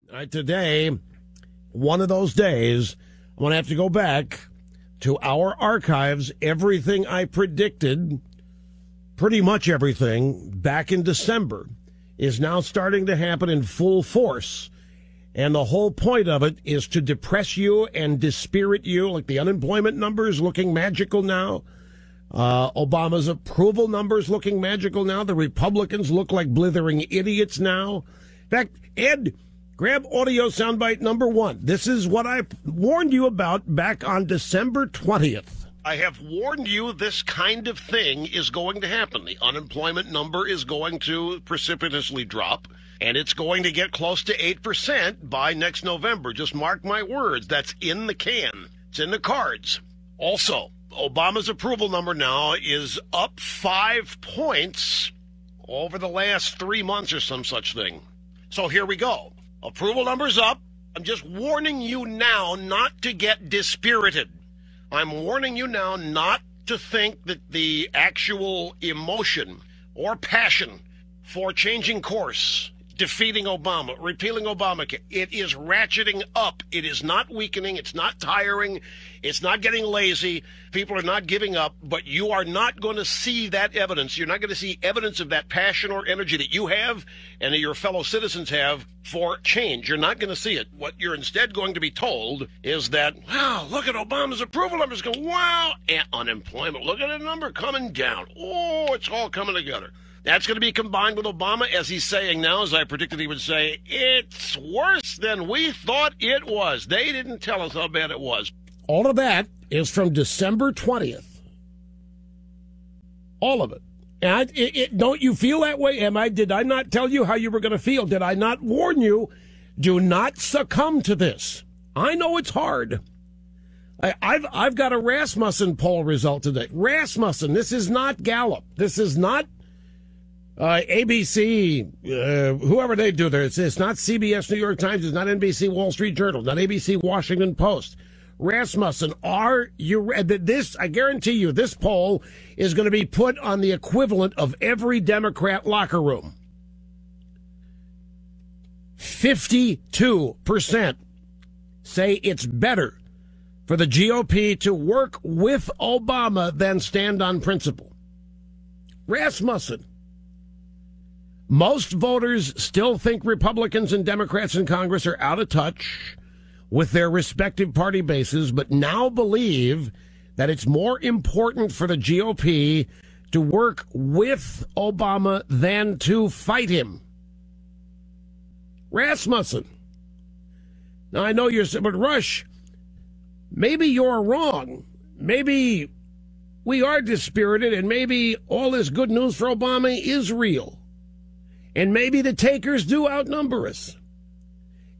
Today, one of those days, I'm going to have to go back to our archives. Everything I predicted, pretty much everything, back in December, is now starting to happen in full force. And the whole point of it is to depress you and dispirit you, like the unemployment numbers looking magical now. Obama's approval numbers looking magical now. The Republicans look like blithering idiots now. In fact, Ed, grab audio soundbite number 1. This is what I warned you about back on December 20th. I have warned you this kind of thing is going to happen. The unemployment number is going to precipitously drop, and it's going to get close to 8% by next November. Just mark my words. That's in the can. It's in the cards. Also, Obama's approval number now is up 5 points over the last 3 months or some such thing. So here we go. Approval number's up. I'm just warning you now not to get dispirited. I'm warning you now not to think that the actual emotion or passion for changing course, defeating Obama, repealing Obamacare, it is ratcheting up. It is not weakening. It's not tiring. It's not getting lazy. People are not giving up, but you are not going to see that evidence. You're not going to see evidence of that passion or energy that you have and that your fellow citizens have for change. You're not going to see it. What you're instead going to be told is that, wow, look at Obama's approval numbers going, wow, and unemployment, look at the number coming down. Oh, it's all coming together. That's going to be combined with Obama, as he's saying now, as I predicted he would say, it's worse than we thought it was. They didn't tell us how bad it was. All of that is from December 20th. All of it. And don't you feel that way? Did I not tell you how you were going to feel? Did I not warn you? Do not succumb to this. I know it's hard. I've got a Rasmussen poll result today. Rasmussen, this is not Gallup. This is not ABC, whoever they do there. It's not CBS, New York Times. It's not NBC, Wall Street Journal. Not ABC, Washington Post. Rasmussen, are you this? I guarantee you, this poll is going to be put on the equivalent of every Democrat locker room. 52% say it's better for the GOP to work with Obama than stand on principle. Rasmussen. Most voters still think Republicans and Democrats in Congress are out of touch with their respective party bases, but now believe that it's more important for the GOP to work with Obama than to fight him. Rasmussen. Now, I know you're saying, but Rush, maybe you're wrong. Maybe we are dispirited, and maybe all this good news for Obama is real. And maybe the takers do outnumber us.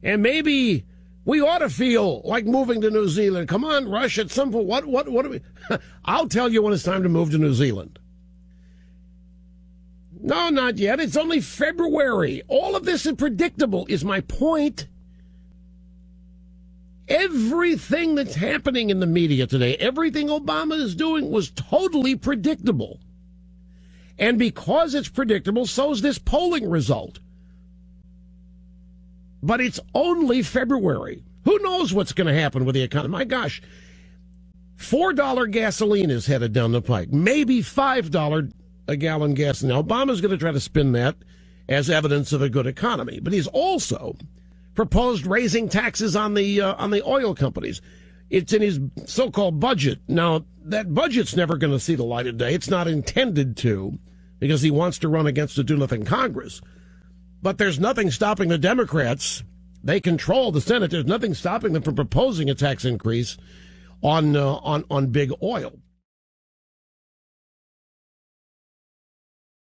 And maybe we ought to feel like moving to New Zealand. Come on, Rush, at some point, what do we... I'll tell you when it's time to move to New Zealand. No, not yet. It's only February. All of this is predictable, is my point. Everything that's happening in the media today, everything Obama is doing was totally predictable. And because it's predictable, so is this polling result. But it's only February. Who knows what's going to happen with the economy? My gosh, $4 gasoline is headed down the pike. Maybe $5 a gallon gas. Now, Obama's going to try to spin that as evidence of a good economy. But he's also proposed raising taxes on the oil companies. It's in his so-called budget. Now, that budget's never going to see the light of day. It's not intended to, because he wants to run against a do-nothing Congress. But there's nothing stopping the Democrats. They control the Senate. There's nothing stopping them from proposing a tax increase on big oil.